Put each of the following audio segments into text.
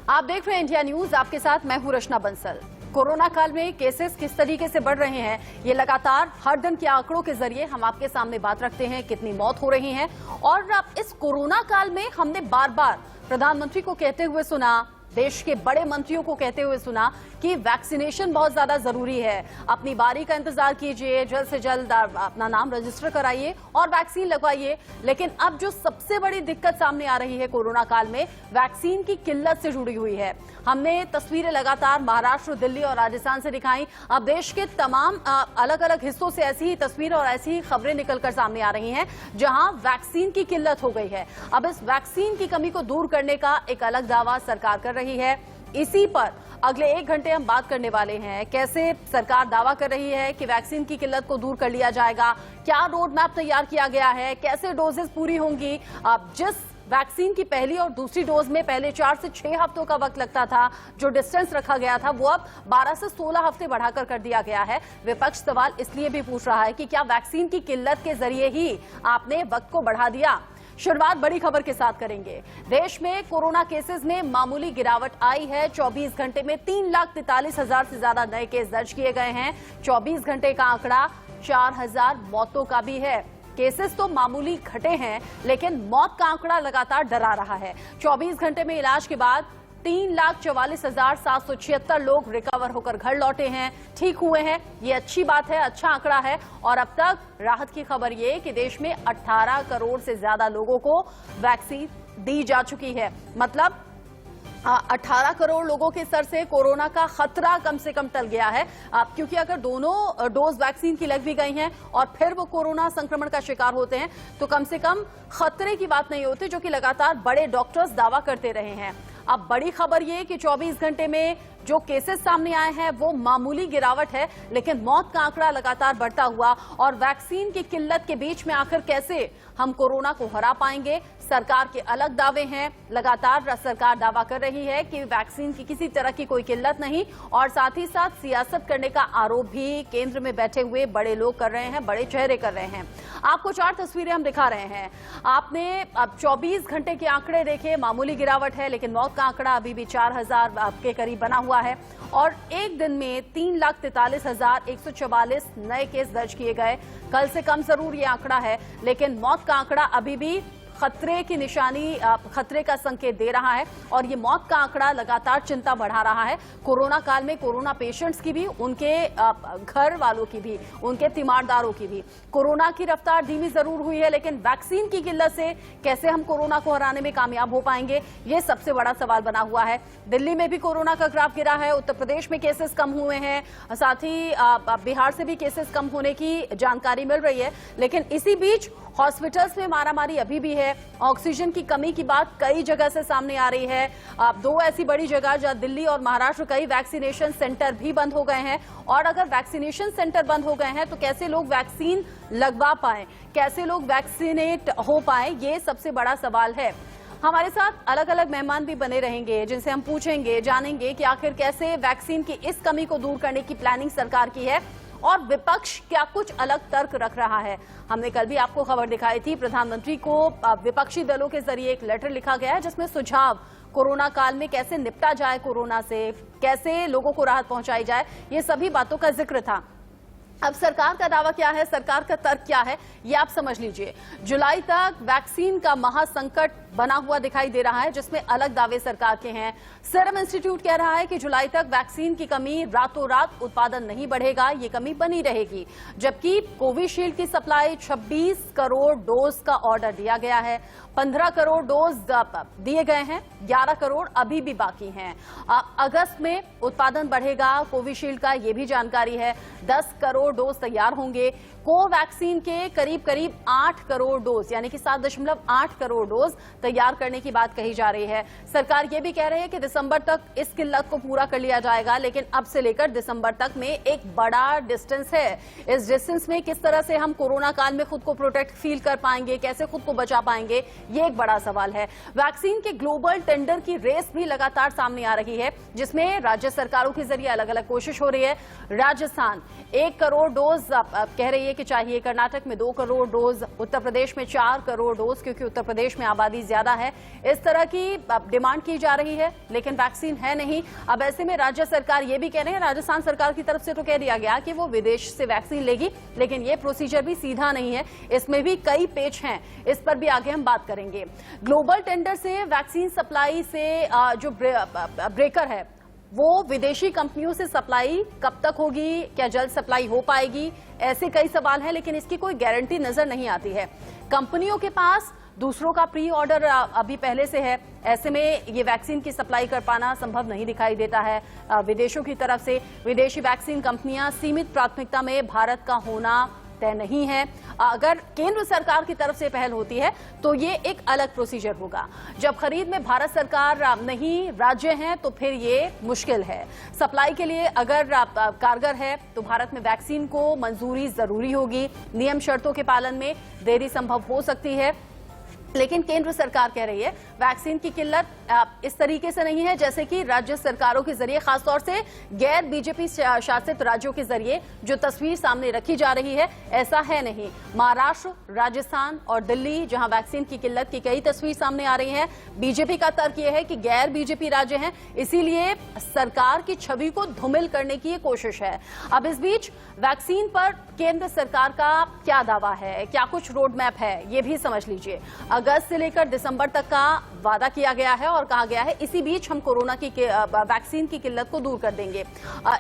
आप देख रहे हैं इंडिया न्यूज, आपके साथ मैं हूं रचना बंसल। कोरोना काल में केसेस किस तरीके से बढ़ रहे हैं, ये लगातार हर दिन के आंकड़ों के जरिए हम आपके सामने बात रखते हैं। कितनी मौत हो रही है और इस कोरोना काल में हमने बार बार प्रधानमंत्री को कहते हुए सुना, देश के बड़े मंत्रियों को कहते हुए सुना कि वैक्सीनेशन बहुत ज्यादा जरूरी है। अपनी बारी का इंतजार कीजिए, जल्द से जल्द अपना नाम रजिस्टर कराइए और वैक्सीन लगवाइए। लेकिन अब जो सबसे बड़ी दिक्कत सामने आ रही है कोरोना काल में, वैक्सीन की किल्लत से जुड़ी हुई है। हमने तस्वीरें लगातार महाराष्ट्र, दिल्ली और राजस्थान से दिखाई। अब देश के तमाम अलग अलग हिस्सों से ऐसी ही तस्वीरें और ऐसी ही खबरें निकलकर सामने आ रही हैं जहां वैक्सीन की किल्लत हो गई है। अब इस वैक्सीन की कमी को दूर करने का एक अलग दावा सरकार कर रही है। इसी पर अगले 1 घंटे हम बात करने वाले हैं। कैसे सरकार दावा कर रही है कि वैक्सीन की किल्लत को दूर कर लिया जाएगा, क्या रोड मैप तैयार किया गया है, कैसे डोजेस पूरी होंगी। अब जिस वैक्सीन की पहली और दूसरी डोज में पहले 4 से 6 हफ्तों का वक्त लगता था, जो डिस्टेंस रखा गया था, वो अब 12 से 16 हफ्ते बढ़ाकर कर दिया गया है। विपक्ष सवाल इसलिए भी पूछ रहा है कि क्या वैक्सीन की किल्लत के जरिए ही आपने वक्त को बढ़ा दिया। शुरुआत बड़ी खबर के साथ करेंगे। देश में कोरोना केसेस में मामूली गिरावट आई है। 24 घंटे में 3,43,000 से ज्यादा नए केस दर्ज किए गए हैं। 24 घंटे का आंकड़ा 4,000 मौतों का भी है। केसेस तो मामूली घटे हैं, लेकिन मौत का आंकड़ा लगातार डरा रहा है। 24 घंटे में इलाज के बाद 3,44,776 लोग रिकवर होकर घर लौटे हैं, ठीक हुए हैं। ये अच्छी बात है, अच्छा आंकड़ा है। और अब तक राहत की खबर ये कि देश में 18 करोड़ से ज्यादा लोगों को वैक्सीन दी जा चुकी है। मतलब 18 करोड़ लोगों के सर से कोरोना का खतरा कम से कम टल गया है। क्योंकि अगर दोनों डोज वैक्सीन की लग भी गई हैं और फिर वो कोरोना संक्रमण का शिकार होते हैं तो कम से कम खतरे की बात नहीं होती, जो कि लगातार बड़े डॉक्टर्स दावा करते रहे हैं। अब बड़ी खबर ये कि 24 घंटे में जो केसेस सामने आए हैं वो मामूली गिरावट है, लेकिन मौत का आंकड़ा लगातार बढ़ता हुआ। और वैक्सीन की किल्लत के बीच में आखिर कैसे हम कोरोना को हरा पाएंगे, सरकार के अलग दावे हैं। लगातार सरकार दावा कर रही है कि वैक्सीन की किसी तरह की कोई किल्लत नहीं, और साथ ही साथ सियासत करने का आरोप भी केंद्र में बैठे हुए बड़े लोग कर रहे हैं, बड़े चेहरे कर रहे हैं। आपको 4 तस्वीरें हम दिखा रहे हैं। आपने अब 24 घंटे के आंकड़े देखे, मामूली गिरावट है, लेकिन मौत का आंकड़ा अभी भी 4,000 के करीब बना हुआ है। और एक दिन में 3,43,144 नए केस दर्ज किए गए। कल से कम जरूर ये आंकड़ा है, लेकिन मौत का आंकड़ा अभी भी खतरे की निशानी, खतरे का संकेत दे रहा है। और ये मौत का आंकड़ा लगातार चिंता बढ़ा रहा है। कोरोना काल में कोरोना पेशेंट्स की भी, उनके घर वालों की भी, उनके तीमारदारों की भी। कोरोना की रफ्तार धीमी जरूर हुई है, लेकिन वैक्सीन की किल्लत से कैसे हम कोरोना को हराने में कामयाब हो पाएंगे, ये सबसे बड़ा सवाल बना हुआ है। दिल्ली में भी कोरोना का ग्राफ गिरा है, उत्तर प्रदेश में केसेस कम हुए हैं, साथ ही बिहार से भी केसेस कम होने की जानकारी मिल रही है। लेकिन इसी बीच हॉस्पिटल्स में मारामारी अभी भी है। ऑक्सीजन की कमी की बात कई जगह से सामने आ रही है। 2 ऐसी बड़ी जगह, जहां दिल्ली और महाराष्ट्र, कई वैक्सीनेशन सेंटर भी बंद हो गए हैं। और अगर वैक्सीनेशन सेंटर बंद हो गए हैं तो कैसे लोग वैक्सीन लगवा पाए, कैसे लोग वैक्सीनेट हो पाए, ये सबसे बड़ा सवाल है। हमारे साथ अलग अलग मेहमान भी बने रहेंगे, जिनसे हम पूछेंगे, जानेंगे कि आखिर कैसे वैक्सीन की इस कमी को दूर करने की प्लानिंग सरकार की है और विपक्ष क्या कुछ अलग तर्क रख रहा है। हमने कल भी आपको खबर दिखाई थी, प्रधानमंत्री को विपक्षी दलों के जरिए एक लेटर लिखा गया है, जिसमें सुझाव कोरोना काल में कैसे निपटा जाए, कोरोना से कैसे लोगों को राहत पहुंचाई जाए, ये सभी बातों का जिक्र था। अब सरकार का दावा क्या है, सरकार का तर्क क्या है, ये आप समझ लीजिए। जुलाई तक वैक्सीन का महासंकट बना हुआ दिखाई दे रहा है, जिसमें अलग दावे सरकार के हैं। सीरम इंस्टीट्यूट कह रहा है कि जुलाई तक वैक्सीन की कमी, रातों रात उत्पादन नहीं बढ़ेगा, ये कमी बनी रहेगी। जबकि कोविशील्ड की सप्लाई 26 करोड़ डोज का ऑर्डर दिया गया है। 15 करोड़ डोज दिए गए हैं, 11 करोड़ अभी भी बाकी हैं। अगस्त में उत्पादन बढ़ेगा कोविशील्ड का, ये भी जानकारी है। 10 करोड़ डोज तैयार होंगे। कोवैक्सीन के करीब 8 करोड़ डोज, यानी कि 7.8 करोड़ डोज तैयार करने की बात कही जा रही है। सरकार ये भी कह रही है कि दिसंबर तक इस किल्लत को पूरा कर लिया जाएगा, लेकिन अब से लेकर दिसंबर तक में एक बड़ा डिस्टेंस है। इस डिस्टेंस में किस तरह से हम कोरोना काल में खुद को प्रोटेक्ट फील कर पाएंगे, कैसे खुद को बचा पाएंगे, ये एक बड़ा सवाल है। वैक्सीन के ग्लोबल टेंडर की रेस भी लगातार सामने आ रही है, जिसमें राज्य सरकारों के जरिए अलग अलग कोशिश हो रही है। राजस्थान 1 करोड़ डोज कह रही है जानिए कि चाहिए। कर्नाटक में 2 करोड़ डोज, उत्तर प्रदेश में 4 करोड़ डोज, क्योंकि उत्तर प्रदेश में आबादी ज्यादा है। इस तरह की डिमांड की जा रही है, लेकिन वैक्सीन है नहीं। अब ऐसे में राज्य सरकार ये भी कह रहे हैं, राजस्थान सरकार की तरफ से तो कह दिया गया कि वो विदेश से वैक्सीन लेगी, लेकिन ये प्रोसीजर भी सीधा नहीं है, इसमें भी कई पेच हैं। इस पर भी आगे हम बात करेंगे। ग्लोबल टेंडर से वैक्सीन सप्लाई से जो ब्रेकर है वो विदेशी कंपनियों से सप्लाई कब तक होगी, क्या जल्द सप्लाई हो पाएगी, ऐसे कई सवाल हैं, लेकिन इसकी कोई गारंटी नजर नहीं आती है। कंपनियों के पास दूसरों का प्री ऑर्डर अभी पहले से है, ऐसे में ये वैक्सीन की सप्लाई कर पाना संभव नहीं दिखाई देता है। विदेशों की तरफ से विदेशी वैक्सीन कंपनियां सीमित प्राथमिकता में भारत का होना तय नहीं है। अगर केंद्र सरकार की तरफ से पहल होती है तो ये एक अलग प्रोसीजर होगा। जब खरीद में भारत सरकार नहीं, राज्य हैं, तो फिर ये मुश्किल है। सप्लाई के लिए अगर कारगर है तो भारत में वैक्सीन को मंजूरी जरूरी होगी। नियम शर्तों के पालन में देरी संभव हो सकती है, लेकिन केंद्र सरकार कह रही है वैक्सीन की किल्लत इस तरीके से नहीं है जैसे कि राज्य सरकारों के जरिए, खासतौर से गैर बीजेपी शासित राज्यों के जरिए जो तस्वीर सामने रखी जा रही है, ऐसा है नहीं। महाराष्ट्र, राजस्थान और दिल्ली, जहां वैक्सीन की किल्लत की कई तस्वीर सामने आ रही है, बीजेपी का तर्क यह है कि गैर बीजेपी राज्य हैं, इसीलिए सरकार की छवि को धूमिल करने की कोशिश है। अब इस बीच वैक्सीन पर केंद्र सरकार का क्या दावा है, क्या कुछ रोड मैप है, ये भी समझ लीजिए। अगस्त से लेकर दिसंबर तक का वादा किया गया है और कहा गया है इसी बीच हम कोरोना की वैक्सीन की किल्लत को दूर कर देंगे।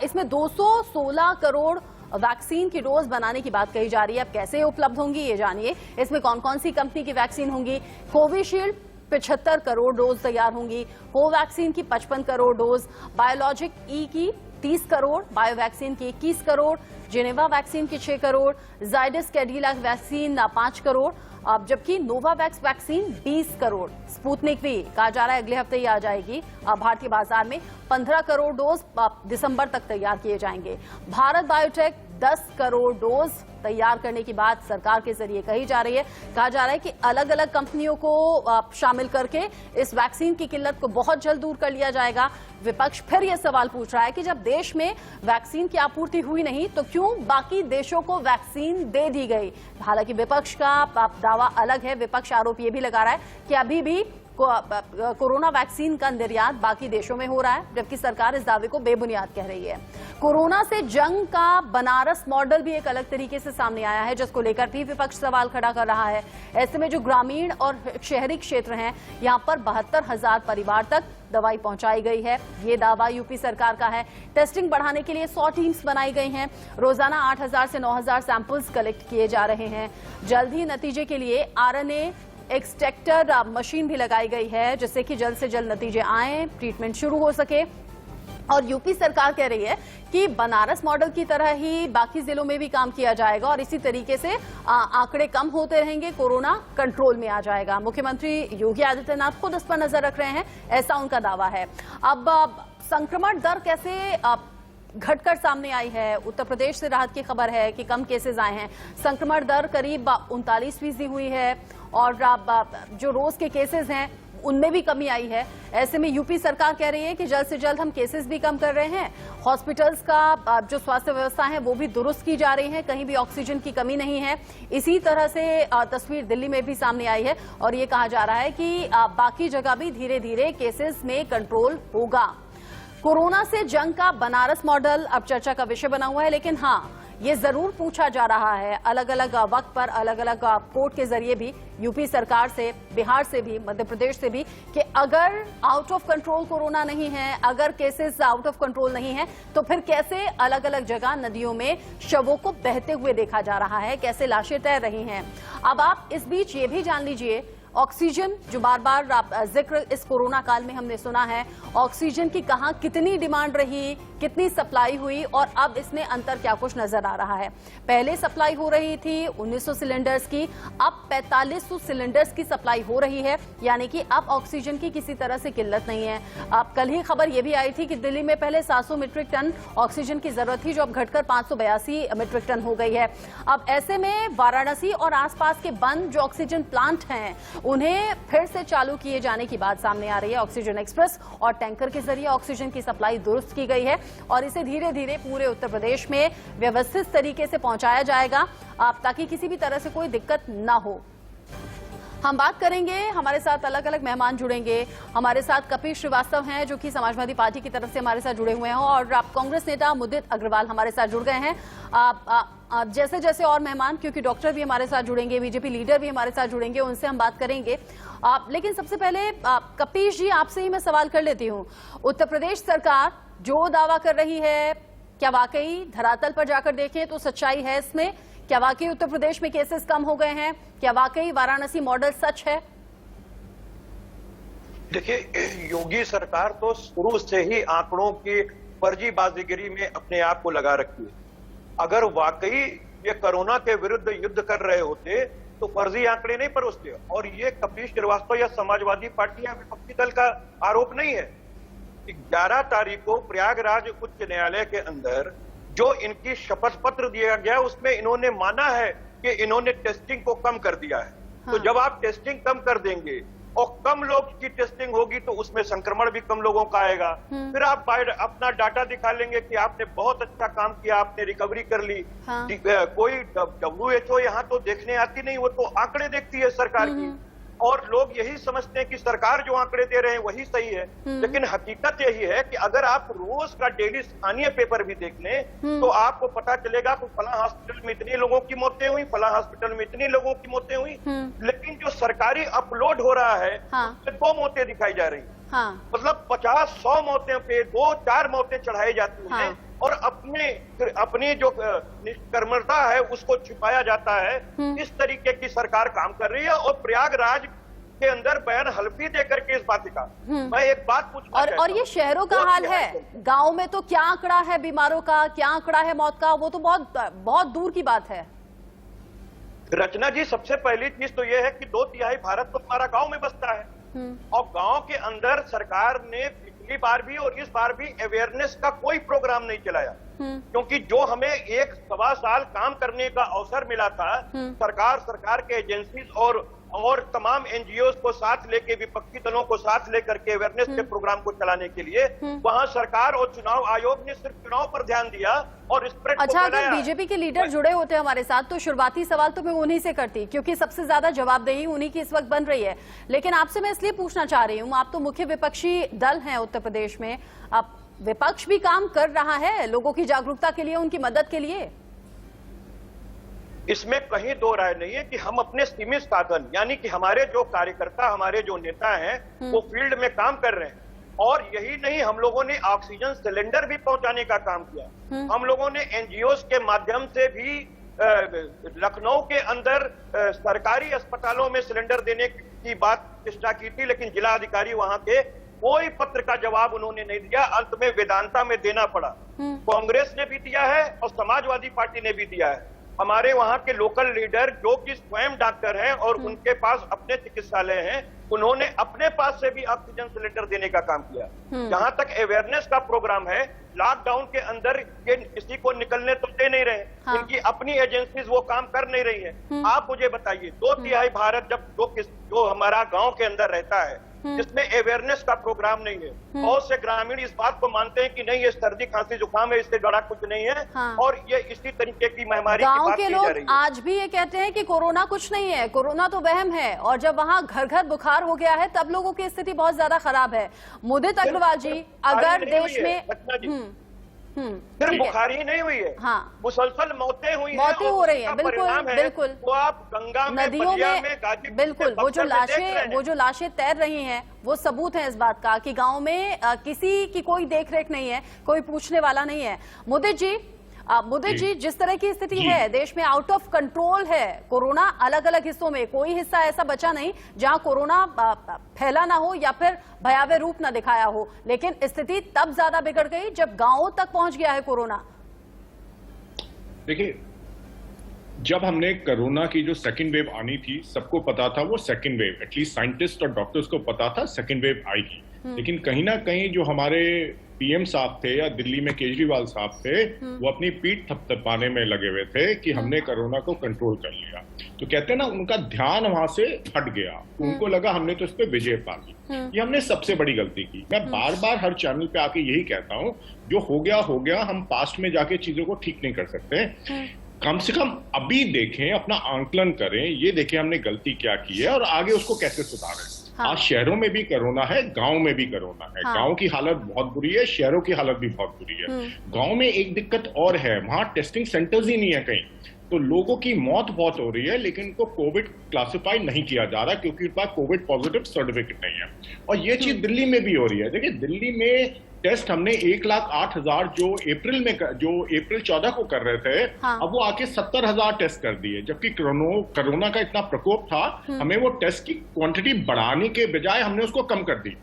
इसमें 216 करोड़ वैक्सीन की डोज बनाने की बात कही जा रही है। अब कैसे उपलब्ध होंगी ये जानिए। इसमें कौन कौन सी कंपनी की वैक्सीन होंगी। कोविशील्ड 75 करोड़ डोज तैयार होंगी, कोवैक्सीन की 55 करोड़ डोज, बायोलॉजिक ई की 30 करोड़, बायोवैक्सीन की 21 करोड़, जेनेवा वैक्सीन की 6 करोड़, जाइडस कैडिला वैक्सीन 5 करोड़, अब जबकि नोवावैक्स वैक्सीन 20 करोड़, स्पुतनिक भी कहा जा रहा है अगले हफ्ते ही आ जाएगी भारतीय बाजार में। 15 करोड़ डोज दिसंबर तक तैयार किए जाएंगे। भारत बायोटेक 10 करोड़ डोज तैयार करने की बात सरकार के जरिए कही जा रही है। कहा जा रहा है कि अलग अलग कंपनियों को शामिल करके इस वैक्सीन की किल्लत को बहुत जल्द दूर कर लिया जाएगा। विपक्ष फिर यह सवाल पूछ रहा है कि जब देश में वैक्सीन की आपूर्ति हुई नहीं तो क्यों बाकी देशों को वैक्सीन दे दी गई। हालांकि विपक्ष का दावा अलग है। विपक्ष आरोप यह भी लगा रहा है कि अभी भी कोरोना वैक्सीन का निर्यात बाकी देशों में हो रहा है, जबकि सरकार इस दावे को बेबुनियाद कह रही है। कोरोना से जंग का बनारस मॉडल भी एक अलग तरीके से सामने आया है, जिसको लेकर भी विपक्ष सवाल खड़ा कर रहा है। ऐसे में जो ग्रामीण और शहरी क्षेत्र हैं, यहां पर 72,000 परिवार तक दवाई पहुंचाई गई है, ये दावा यूपी सरकार का है। टेस्टिंग बढ़ाने के लिए 100 टीम्स बनाई गई हैं। रोजाना 8,000 से 9,000 सैंपल्स कलेक्ट किए जा रहे हैं। जल्द ही नतीजे के लिए RNA एक्सट्रैक्टर मशीन भी लगाई गई है, जिससे कि जल्द से जल्द नतीजे आए, ट्रीटमेंट शुरू हो सके। और यूपी सरकार कह रही है कि बनारस मॉडल की तरह ही बाकी जिलों में भी काम किया जाएगा और इसी तरीके से आंकड़े कम होते रहेंगे, कोरोना कंट्रोल में आ जाएगा। मुख्यमंत्री योगी आदित्यनाथ खुद इस पर नजर रख रहे हैं, ऐसा उनका दावा है। अब संक्रमण दर कैसे घटकर सामने आई है। उत्तर प्रदेश से राहत की खबर है कि कम केसेस आए हैं। संक्रमण दर करीब 39% हुई है और जो रोज के केसेस हैं उनमें भी कमी आई है। ऐसे में यूपी सरकार कह रही है कि जल्द से जल्द हम केसेस भी कम कर रहे हैं। हॉस्पिटल्स का जो स्वास्थ्य व्यवस्था है वो भी दुरुस्त की जा रही है, कहीं भी ऑक्सीजन की कमी नहीं है। इसी तरह से तस्वीर दिल्ली में भी सामने आई है और ये कहा जा रहा है कि बाकी जगह भी धीरे धीरे केसेस में कंट्रोल होगा। कोरोना से जंग का बनारस मॉडल अब चर्चा का विषय बना हुआ है, लेकिन हाँ, ये जरूर पूछा जा रहा है अलग अलग वक्त पर अलग अलग कोर्ट के जरिए भी, यूपी सरकार से, बिहार से भी, मध्य प्रदेश से भी, कि अगर आउट ऑफ कंट्रोल कोरोना नहीं है, अगर केसेस आउट ऑफ कंट्रोल नहीं है, तो फिर कैसे अलग अलग जगह नदियों में शवों को बहते हुए देखा जा रहा है, कैसे लाशें तैर रही हैं। अब आप इस बीच ये भी जान लीजिए, ऑक्सीजन जो बार बार जिक्र इस कोरोना काल में हमने सुना है, ऑक्सीजन की कहां कितनी डिमांड रही, कितनी सप्लाई हुई और अब इसमें अंतर क्या कुछ नजर आ रहा है। पहले सप्लाई हो रही थी 1900 सिलेंडर्स की, अब 4500 सिलेंडर्स की सप्लाई हो रही है, यानी कि अब ऑक्सीजन की किसी तरह से किल्लत नहीं है। अब कल ही खबर यह भी आई थी कि दिल्ली में पहले 700 मीट्रिक टन ऑक्सीजन की जरूरत थी, जो अब घटकर 582 मीट्रिक टन हो गई है। अब ऐसे में वाराणसी और आसपास के बंद जो ऑक्सीजन प्लांट हैं उन्हें फिर से चालू किए जाने की बात सामने आ रही है। ऑक्सीजन एक्सप्रेस और टैंकर के जरिए ऑक्सीजन की सप्लाई दुरुस्त की गई है और इसे धीरे धीरे पूरे उत्तर प्रदेश में व्यवस्थित तरीके से पहुंचाया जाएगा ताकि किसी भी तरह से कोई दिक्कत ना हो। हम बात करेंगे, हमारे साथ अलग अलग मेहमान जुड़ेंगे। हमारे साथ कपिल श्रीवास्तव हैं जो कि समाजवादी पार्टी की तरफ से हमारे साथ जुड़े हुए हैं और कांग्रेस नेता मुदित अग्रवाल हमारे साथ जुड़ गए हैं। जैसे जैसे और मेहमान, क्योंकि डॉक्टर भी हमारे साथ जुड़ेंगे, बीजेपी लीडर भी हमारे साथ जुड़ेंगे, उनसे हम बात करेंगे। लेकिन सबसे पहले कपिल जी, आपसे ही मैं सवाल कर लेती हूँ। उत्तर प्रदेश सरकार जो दावा कर रही है, क्या वाकई धरातल पर जाकर देखें तो सच्चाई है इसमें? क्या वाकई उत्तर प्रदेश में केसेस कम हो गए हैं? क्या वाकई वाराणसी मॉडल सच है? देखिए, योगी सरकार तो शुरू से ही आंकड़ों की फर्जीबाजीगिरी में अपने आप को लगा रखी है। अगर वाकई ये कोरोना के विरुद्ध युद्ध कर रहे होते तो फर्जी आंकड़े नहीं परोसते। और ये कपिल श्रीवास्तव या समाजवादी पार्टी या विपक्षी दल का आरोप नहीं है। 11 तारीख को प्रयागराज उच्च न्यायालय के अंदर जो इनकी शपथ पत्र दिया गया उसमें इन्होंने माना है कि इन्होंने टेस्टिंग को कम कर दिया है। हाँ। तो जब आप टेस्टिंग कम कर देंगे और कम लोग की टेस्टिंग होगी तो उसमें संक्रमण भी कम लोगों का आएगा। फिर आप अपना डाटा दिखा लेंगे कि आपने बहुत अच्छा काम किया, आपने रिकवरी कर ली। हाँ। कोई WHO यहाँ तो देखने आती नहीं, वो तो आंकड़े देखती है सरकार की। और लोग यही समझते हैं कि सरकार जो आंकड़े दे रहे हैं वही सही है। लेकिन हकीकत यही है कि अगर आप रोज का डेली स्थानीय पेपर भी देख लें तो आपको पता चलेगा कि फला हॉस्पिटल में इतने लोगों की मौतें हुई, फला हॉस्पिटल में इतने लोगों की मौतें हुई। लेकिन जो सरकारी अपलोड हो रहा है उसमें 2 मौतें दिखाई जा रही। मतलब 50-100 मौतें पे 2-4 मौतें चढ़ाई जाती हैं और अपनी जो निष्कर्मता है उसको छिपाया जाता है। इस तरीके की सरकार काम कर रही है और प्रयागराज के अंदर बयान हल्फी देकर के इस बात का मैं एक बात पूछना और ये शहरों का हाल है, गांव में तो क्या आंकड़ा है बीमारों का, क्या आंकड़ा है मौत का, वो तो बहुत दूर की बात है। रचना जी, सबसे पहली चीज तो यह है कि 2/3 भारत तो हमारा गांव में बसता है और गांव के अंदर सरकार ने पिछली बार भी और इस बार भी अवेयरनेस का कोई प्रोग्राम नहीं चलाया। क्योंकि जो हमें 1-1.25 साल काम करने का अवसर मिला था, सरकार के एजेंसीज और तमाम NGOs को साथ लेके, विपक्षी दलों को साथ लेकर के अवेयरनेस के प्रोग्राम को चलाने के लिए वहां सरकार और चुनाव आयोग ने सिर्फ चुनाव पर ध्यान दिया और स्प्रेड को अच्छा, अगर बीजेपी के लीडर जुड़े होते हमारे साथ तो शुरुआती सवाल तो मैं उन्हीं से करती, क्योंकि सबसे ज्यादा जवाबदेही उन्हीं की इस वक्त बन रही है। लेकिन आपसे मैं इसलिए पूछना चाह रही हूँ, आप तो मुख्य विपक्षी दल हैं उत्तर प्रदेश में, आप विपक्ष भी काम कर रहा है लोगों की जागरूकता के लिए, उनकी मदद के लिए? इसमें कहीं दो राय नहीं है कि हम अपने सीमित साधन, यानी कि हमारे जो कार्यकर्ता, हमारे जो नेता हैं वो फील्ड में काम कर रहे हैं। और यही नहीं, हम लोगों ने ऑक्सीजन सिलेंडर भी पहुंचाने का काम किया। हम लोगों ने NGOs के माध्यम से भी लखनऊ के अंदर सरकारी अस्पतालों में सिलेंडर देने की बात चेष्टा की थी, लेकिन जिला अधिकारी वहां के कोई पत्र का जवाब उन्होंने नहीं दिया। अंत में वेदांता में देना पड़ा। कांग्रेस ने भी दिया है और समाजवादी पार्टी ने भी दिया है। हमारे वहां के लोकल लीडर जो कि स्वयं डॉक्टर हैं और उनके पास अपने चिकित्सालय हैं, उन्होंने अपने पास से भी ऑक्सीजन सिलेंडर देने का काम किया। जहां तक अवेयरनेस का प्रोग्राम है, लॉकडाउन के अंदर ये किसी को निकलने तो दे नहीं रहे। हाँ। इनकी अपनी एजेंसीज वो काम कर नहीं रही है। आप मुझे बताइए, 2/3 भारत जब जो हमारा गांव के अंदर रहता है जिसमें अवेयरनेस का प्रोग्राम नहीं है, बहुत से ग्रामीण इस बात को मानते हैं कि नहीं, ये सर्दी खांसी जुकाम है, इससे बड़ा कुछ नहीं है। हाँ। और ये इसी तरीके की महामारी गांव के लोग आज भी ये कहते हैं कि कोरोना कुछ नहीं है, कोरोना तो वहम है, और जब वहां घर घर बुखार हो गया है तब लोगों की स्थिति बहुत ज्यादा खराब है। मुदित अग्रवाल जी, अगर देश में सिर्फ बुखार ही नहीं हुई है, हाँ, मुसलसल मौतें हुई हैं, हो रही हैं, बिल्कुल। तो आप गंगा में, नदियों में बिल्कुल वो जो लाशें तैर रही हैं वो सबूत है इस बात का कि गांव में किसी की कोई देखरेख नहीं है, कोई पूछने वाला नहीं है। मुदित जी, जिस तरह की स्थिति है देश में, आउट ऑफ कंट्रोल है कोरोना, अलग अलग हिस्सों में कोई हिस्सा ऐसा बचा नहीं जहां कोरोना फैला ना हो या फिर भयावह रूप ना दिखाया हो, लेकिन स्थिति तब ज्यादा बिगड़ गई जब गांवों तक पहुंच गया है कोरोना। देखिए, जब हमने कोरोना की जो सेकेंड वेव आनी थी, सबको पता था वो सेकेंड वेव, एटलीस्ट साइंटिस्ट और डॉक्टर्स को पता था सेकेंड वेव आएगी। लेकिन कहीं ना कहीं जो हमारे पीएम साहब थे या दिल्ली में केजरीवाल साहब थे, वो अपनी पीठ थपथपाने में लगे हुए थे कि हमने कोरोना को कंट्रोल कर लिया। तो कहते हैं ना, उनका ध्यान वहां से हट गया, उनको लगा हमने तो इस पे विजय पा ली। ये हमने सबसे बड़ी गलती की। मैं बार बार हर चैनल पे आके यही कहता हूं, जो हो गया, हम पास्ट में जाके चीजों को ठीक नहीं कर सकते। कम से कम अभी देखें, अपना आंकलन करें, ये देखें हमने गलती क्या की है और आगे उसको कैसे सुधारें। हाँ। आज शहरों में भी कोरोना है, गांव में भी कोरोना है। हाँ। गांव की हालत बहुत बुरी है, शहरों की हालत भी बहुत बुरी है। गांव में एक दिक्कत और है, वहां टेस्टिंग सेंटर्स ही नहीं है कहीं, तो लोगों की मौत बहुत हो रही है, लेकिन उनको कोविड क्लासिफाई नहीं किया जा रहा क्योंकि उनके पास कोविड पॉजिटिव सर्टिफिकेट नहीं है। और ये चीज दिल्ली में भी हो रही है। देखिए, दिल्ली में टेस्ट हमने 1,08,000 जो अप्रैल 14 को कर रहे थे, हाँ। अब वो आके 70,000 टेस्ट कर दिए, जबकि कोरोना का इतना प्रकोप था, हमें वो टेस्ट की क्वांटिटी बढ़ाने के बजाय हमने उसको कम कर दी।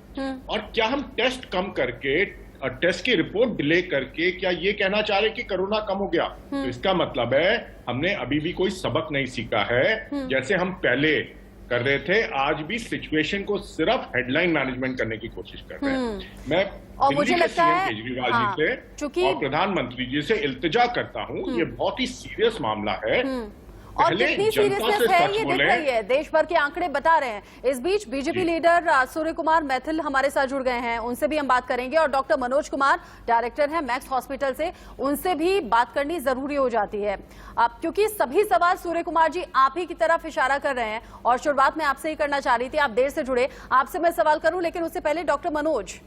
और क्या हम टेस्ट कम करके, टेस्ट की रिपोर्ट डिले करके क्या ये कहना चाह रहे कि कोरोना कम हो गया? तो इसका मतलब है हमने अभी भी कोई सबक नहीं सीखा है। जैसे हम पहले कर रहे थे, आज भी सिचुएशन को सिर्फ हेडलाइन मैनेजमेंट करने की कोशिश कर रहे हैं। मैं और मुझे लगता है केजरीवाल जी से और प्रधानमंत्री जी से इल्तिजा करता हूं, ये बहुत ही सीरियस मामला है। और कितनी सीरियसनेस है ये दिख रही है, देश भर के आंकड़े बता रहे हैं। इस बीच बीजेपी लीडर सूर्य कुमार मैथिल हमारे साथ जुड़ गए हैं, उनसे भी हम बात करेंगे। और डॉक्टर मनोज कुमार, डायरेक्टर हैं मैक्स हॉस्पिटल से, उनसे भी बात करनी जरूरी हो जाती है क्योंकि सभी सवाल सूर्य कुमार जी आप ही की तरफ इशारा कर रहे हैं। और शुरुआत में आपसे ही करना चाह रही थी, आप देर से जुड़े, आपसे मैं सवाल करूं, लेकिन उससे पहले डॉक्टर मनोज,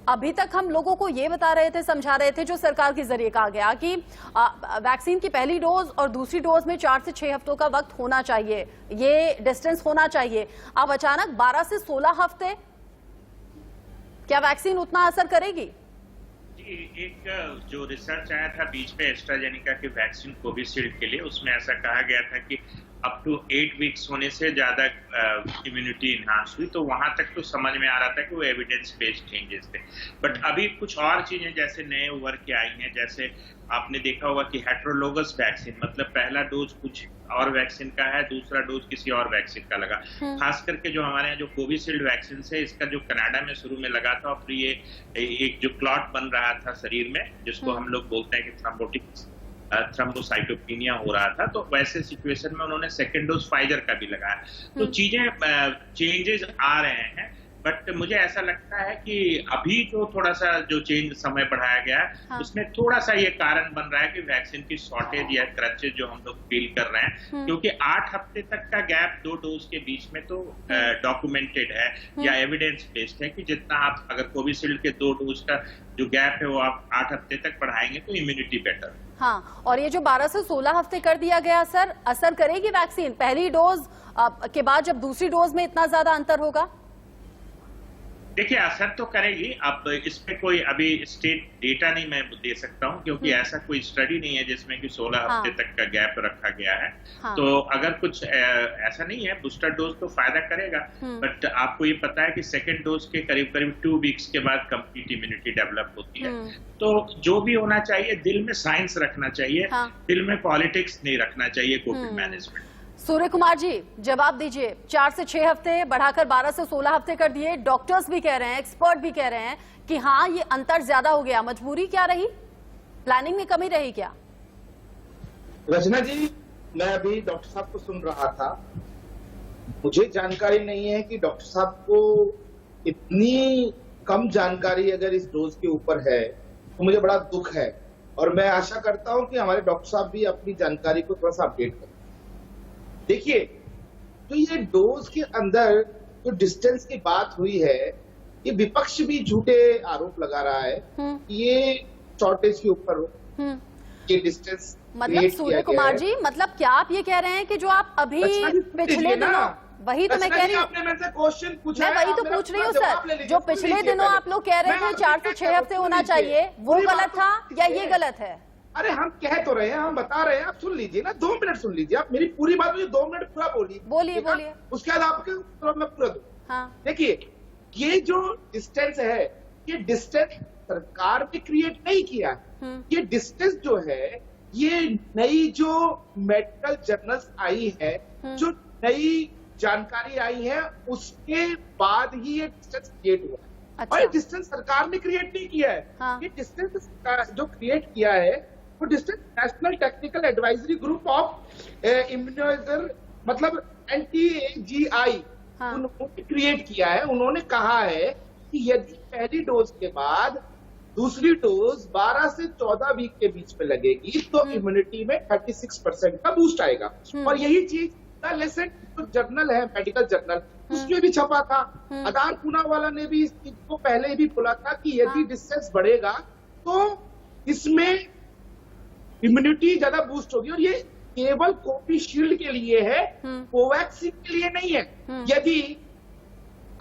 अभी तक हम लोगों को ये बता रहे थे, समझा रहे थे, जो सरकार के जरिए कहा गया कि वैक्सीन की पहली डोज और दूसरी डोज में 4 से 6 हफ्तों का वक्त होना चाहिए, ये डिस्टेंस होना चाहिए। अब अचानक 12 से 16 हफ्ते, क्या वैक्सीन उतना असर करेगी? एक जो रिसर्च आया था बीच में एस्ट्राजेनेका की वैक्सीन कोविशील्ड के लिए, उसमें ऐसा कहा गया था कि अप टू 8 वीक्स होने से ज्यादा इम्यूनिटी इन्हांस हुई, तो वहां तक तो समझ में आ रहा था कि वो एविडेंस बेस्ड चेंजेस थे। बट अभी कुछ और चीजें जैसे नए उभर के आई हैं, जैसे आपने देखा होगा कि हेट्रोलोगस वैक्सीन, मतलब पहला डोज कुछ और वैक्सीन का है, दूसरा डोज किसी और वैक्सीन का लगा। खास करके जो हमारे यहाँ जो कोविशील्ड वैक्सीन है, इसका जो कनाडा में शुरू में लगा था, और फिर ये एक जो क्लॉट बन रहा था शरीर में, जिसको हम लोग बोलते हैं कि थ्रोम्बोसाइटोपिनिया हो रहा था, तो वैसे सिचुएशन में उन्होंने सेकेंड डोज फाइजर का भी लगाया। तो चीजें चेंजेस आ रहे हैं, बट मुझे ऐसा लगता है कि अभी जो थोड़ा सा जो चेंज समय बढ़ाया गया है, हाँ। उसमें थोड़ा सा ये कारण बन रहा है कि वैक्सीन की शॉर्टेज या क्रचेज जो हम लोग फील कर रहे हैं, क्योंकि 8 हफ्ते तक का गैप 2 डोज के बीच में तो डॉक्यूमेंटेड है या एविडेंस बेस्ड है कि जितना आप अगर कोविशील्ड के 2 डोज का जो गैप है वो आप 8 हफ्ते तक बढ़ाएंगे तो इम्यूनिटी बेटर। हाँ, और ये जो 12 से 16 हफ्ते कर दिया गया, सर असर करेगी वैक्सीन पहली डोज के बाद जब दूसरी डोज में इतना ज्यादा अंतर होगा? देखिए, असर तो करेगी। अब इस पे कोई अभी स्टेट डेटा नहीं मैं दे सकता हूँ, क्योंकि ऐसा कोई स्टडी नहीं है जिसमें कि 16 हफ्ते तक का गैप रखा गया है। तो अगर कुछ ऐसा नहीं है, बूस्टर डोज तो फायदा करेगा, बट आपको ये पता है कि सेकेंड डोज के करीब करीब 2 वीक्स के बाद कंप्लीट इम्यूनिटी डेवलप होती है। तो जो भी होना चाहिए, दिल में साइंस रखना चाहिए, दिल में पॉलिटिक्स नहीं रखना चाहिए कोविड मैनेजमेंट। सूर्य कुमार जी, जवाब दीजिए। 4 से 6 हफ्ते बढ़ाकर 12 से 16 हफ्ते कर दिए, डॉक्टर्स भी कह रहे हैं, एक्सपर्ट भी कह रहे हैं कि हाँ ये अंतर ज्यादा हो गया। मजबूरी क्या रही, प्लानिंग में कमी रही क्या? रचना जी, मैं अभी डॉक्टर साहब को सुन रहा था, मुझे जानकारी नहीं है कि डॉक्टर साहब को इतनी कम जानकारी अगर इस डोज के ऊपर है तो मुझे बड़ा दुख है, और मैं आशा करता हूं कि हमारे डॉक्टर साहब भी अपनी जानकारी को थोड़ा सा अपडेट करें। देखिए, तो ये डोज के अंदर जो डिस्टेंस की बात हुई है, ये विपक्ष भी झूठे आरोप लगा रहा है, ये शॉर्टेज के ऊपर हो, ये डिस्टेंस मतलब सूर्य कुमार जी, मतलब क्या आप ये कह रहे हैं कि जो आप अभी पिछले दिनों, वही तो मैं कह रही हूँ, क्वेश्चन पूछा, मैं वही तो पूछ रही हूँ सर, जो पिछले दिनों आप लोग कह रहे थे 4 से 6 हफ्ते होना चाहिए, वो गलत था या ये गलत है? अरे हम कह तो रहे हैं, हम बता रहे हैं, आप सुन लीजिए ना, 2 मिनट सुन लीजिए, आप मेरी पूरी बात मुझे 2 मिनट पूरा बोलिए, उसके बाद आपके मैं पूरा दूं। हाँ। देखिए, ये जो डिस्टेंस है, ये डिस्टेंस सरकार ने क्रिएट नहीं किया है, ये डिस्टेंस जो है, ये नई जो मेडिकल जर्नल्स आई है, जो नई जानकारी आई है, उसके बाद ही ये डिस्टेंस क्रिएट हुआ। अच्छा। और ये डिस्टेंस सरकार ने क्रिएट नहीं किया है। हाँ। ये डिस्टेंस जो क्रिएट किया है वो distance national technical advisory group of immuniser मतलब NTAGI हाँ। उन्होंने क्रिएट किया है। उन्होंने कहा है कि यदि पहली डोज के बाद दूसरी डोज 12 से 14 वीक के बीच में लगेगी तो इम्यूनिटी में 36% का बूस्ट आएगा। और यही चीज द लेसेंट जो जर्नल है मेडिकल जर्नल उसमें भी छपा था। आधार पूनावाला ने भी इस चीज को पहले भी बोला था कि यदि डिस्टेंस बढ़ेगा तो इसमें इम्यूनिटी ज्यादा बूस्ट होगी। और ये केवल कोविशील्ड के लिए है, कोवैक्सीन के लिए नहीं है। यदि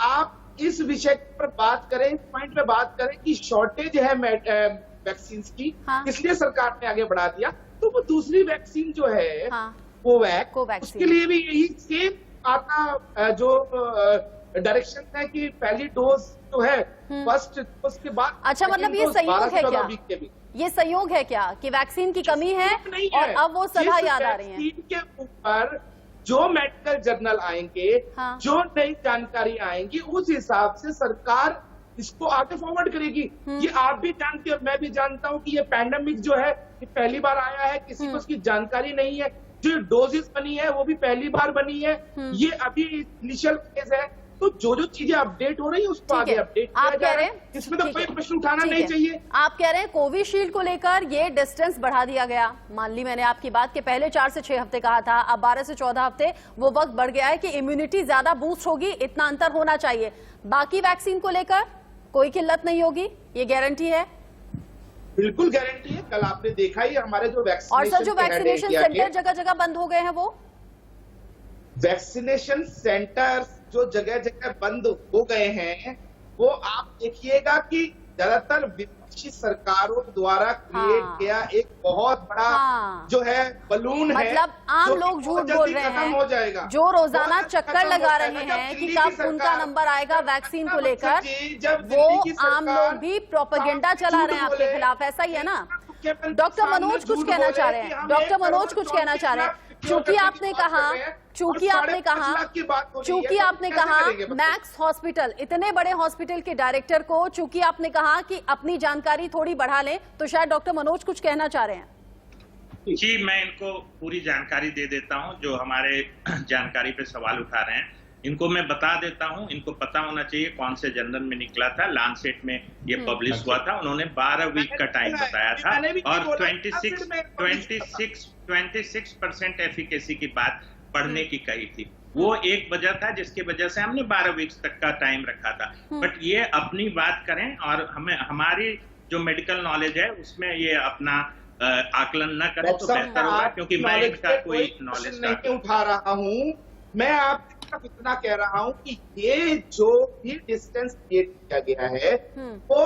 आप इस विषय पर बात करें, इस पॉइंट पे बात करें कि शॉर्टेज है वैक्सीन की, हाँ। इसलिए सरकार ने आगे बढ़ा दिया, तो वो दूसरी वैक्सीन जो है हाँ। कोवैक्स उसके लिए भी यही सेम आता जो डायरेक्शन है कि पहली डोज जो है फर्स्ट डोज के बाद। अच्छा, मतलब ये संयोग है क्या? वीक के भी ये संयोग है क्या कि वैक्सीन की कमी है नहीं और है। अब वो सलाह याद आ रही है? वैक्सीन के ऊपर जो मेडिकल जर्नल आएंगे, हाँ। जो नई जानकारी आएंगी, उस हिसाब से सरकार इसको आगे फॉरवर्ड करेगी। ये आप भी जानते हो, मैं भी जानता हूँ कि ये पैंडेमिक जो है ये पहली बार आया है, किसी को उसकी जानकारी नहीं है। जो डोजेस बनी है वो भी पहली बार बनी है। ये अभी इनिशियल फेज है, तो जो जो चीजें अपडेट हो रही है उसको ठीक आगे है। अपडेट आप किया कह जा रहे रहा हैं है। इसमें तो ठीक कोई है। प्रश्न उठाना ठीक नहीं है। चाहिए। आप कह रहे हैं कोविशील्ड को लेकर ये डिस्टेंस बढ़ा दिया गया। मान ली मैंने आपकी बात के पहले 4 से 6 हफ्ते कहा था, अब 12 से 14 हफ्ते वो वक्त बढ़ गया है कि इम्यूनिटी ज्यादा बूस्ट होगी, इतना अंतर होना चाहिए। बाकी वैक्सीन को लेकर कोई किल्लत नहीं होगी, ये गारंटी है? बिल्कुल गारंटी है। कल आपने देखा ही हमारे जो वैक्सीनेशन और सर, जो वैक्सीनेशन सेंटर जगह जगह बंद हो गए हैं वो वैक्सीनेशन सेंटर्स जो जगह जगह बंद हो गए हैं, वो आप देखिएगा कि ज्यादातर विपक्षी सरकारों द्वारा क्रिएट किया एक बहुत बड़ा जो है बलून है। मतलब आम लोग झूठ बोल रहे हैं, जो रोजाना चक्कर लगा रहे हैं कि कब उनका नंबर आएगा वैक्सीन को लेकर, वो आम लोग भी प्रोपेगेंडा चला रहे हैं आपके खिलाफ। ऐसा ही है ना? डॉक्टर मनोज कुछ कहना चाह रहे हैं, डॉक्टर मनोज कुछ कहना चाह रहे हैं। चूंकि आपने कहा मैक्स हॉस्पिटल, इतने बड़े हॉस्पिटल के डायरेक्टर को चूंकि आपने कहा कि अपनी जानकारी थोड़ी बढ़ा लें, तो शायद डॉक्टर मनोज कुछ कहना चाह रहे हैं। जी, मैं इनको पूरी जानकारी दे देता हूं। जो हमारे जानकारी पे सवाल उठा रहे हैं इनको मैं बता देता हूं। इनको पता होना चाहिए कौन से जर्नल में निकला था। लांसेट में ये पब्लिश हुआ था। उन्होंने 12 वीक का टाइम बताया था और 26% एफिकेसी की बात पढ़ने की कही थी। वो एक वजह था जिसकी वजह से हमने 12 वीक्स तक का टाइम रखा था। बट ये अपनी बात करें और हमें हमारी जो मेडिकल नॉलेज है उसमें ये अपना आकलन न करें तो बेहतर होगा, क्योंकि मैं इनका कोई नॉलेज नहीं उठा रहा हूँ। मैं आपको इतना कह रहा हूँ कि ये जो भी डिस्टेंस क्रिएट किया गया है वो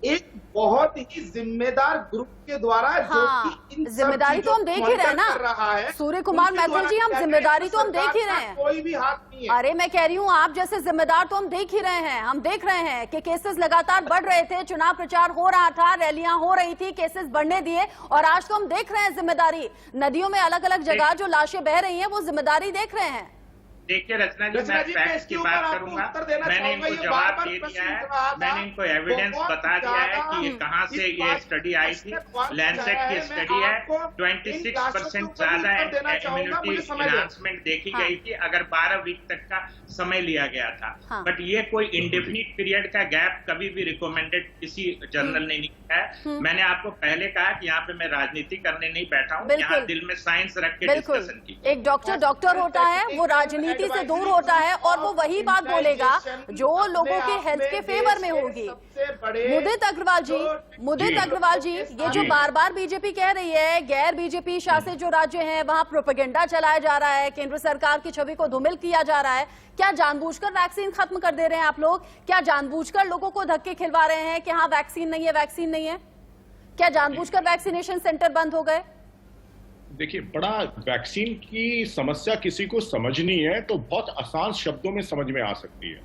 एक बहुत ही जिम्मेदार ग्रुप के द्वारा जो कि इन जिम्मेदारी तो हम देख ही रहे हैं ना सूर्य कुमार मैथिल जी, हम जिम्मेदारी तो हम देख ही रहे हैं, कोई भी हाथ नहीं है। अरे मैं कह रही हूँ आप जैसे जिम्मेदार तो हम देख ही रहे हैं। हम देख रहे हैं कि केसेस लगातार बढ़ रहे थे, चुनाव प्रचार हो रहा था, रैलियां हो रही थी, केसेस बढ़ने दिए, और आज तो हम देख रहे हैं जिम्मेदारी। नदियों में अलग अलग जगह जो लाशें बह रही हैं वो जिम्मेदारी देख रहे हैं। देखिए रचना जी, मैं फैक्ट्स की बात करूंगा। मैंने इनको जवाब दे दिया है, मैंने इनको एविडेंस बता दिया है कि कहां से ये स्टडी आई थी। लैंसेट की स्टडी है, 26% ज्यादा इम्यूनिटी एनहांसमेंट देखी गई थी अगर 12 वीक तक का समय लिया गया था। बट ये कोई इंडेफिनिट पीरियड का गैप कभी भी रिकमेंडेड किसी जर्नल ने नहीं किया है। मैंने आपको पहले कहा कि यहाँ पे मैं राजनीति करने नहीं बैठा हूँ, यहाँ दिल में साइंस रख के डिस्कशन की। एक डॉक्टर होता है, वो राजनीति से दूर होता है और वो वही बात बोलेगा जो लोगों के हेल्थ के फेवर में होगी। मुदित अग्रवाल जी, ये जो बार बार बीजेपी कह रही है गैर बीजेपी शासित जो राज्य हैं वहां प्रोपेगेंडा चलाया जा रहा है, केंद्र सरकार की छवि को धूमिल किया जा रहा है, क्या जानबूझकर वैक्सीन खत्म कर दे रहे हैं आप लोग? क्या जानबूझकर लोगों को धक्के खिलवा रहे हैं कि हाँ वैक्सीन नहीं है? क्या जानबूझकर वैक्सीनेशन सेंटर बंद हो गए? देखिए, बड़ा वैक्सीन की समस्या किसी को समझनी है तो बहुत आसान शब्दों में समझ में आ सकती है।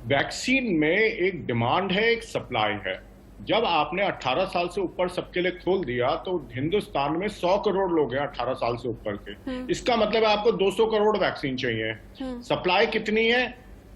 वैक्सीन में एक डिमांड है, एक सप्लाई है। जब आपने 18 साल से ऊपर सबके लिए खोल दिया तो हिंदुस्तान में 100 करोड़ लोग हैं 18 साल से ऊपर के। इसका मतलब है आपको 200 करोड़ वैक्सीन चाहिए। सप्लाई कितनी है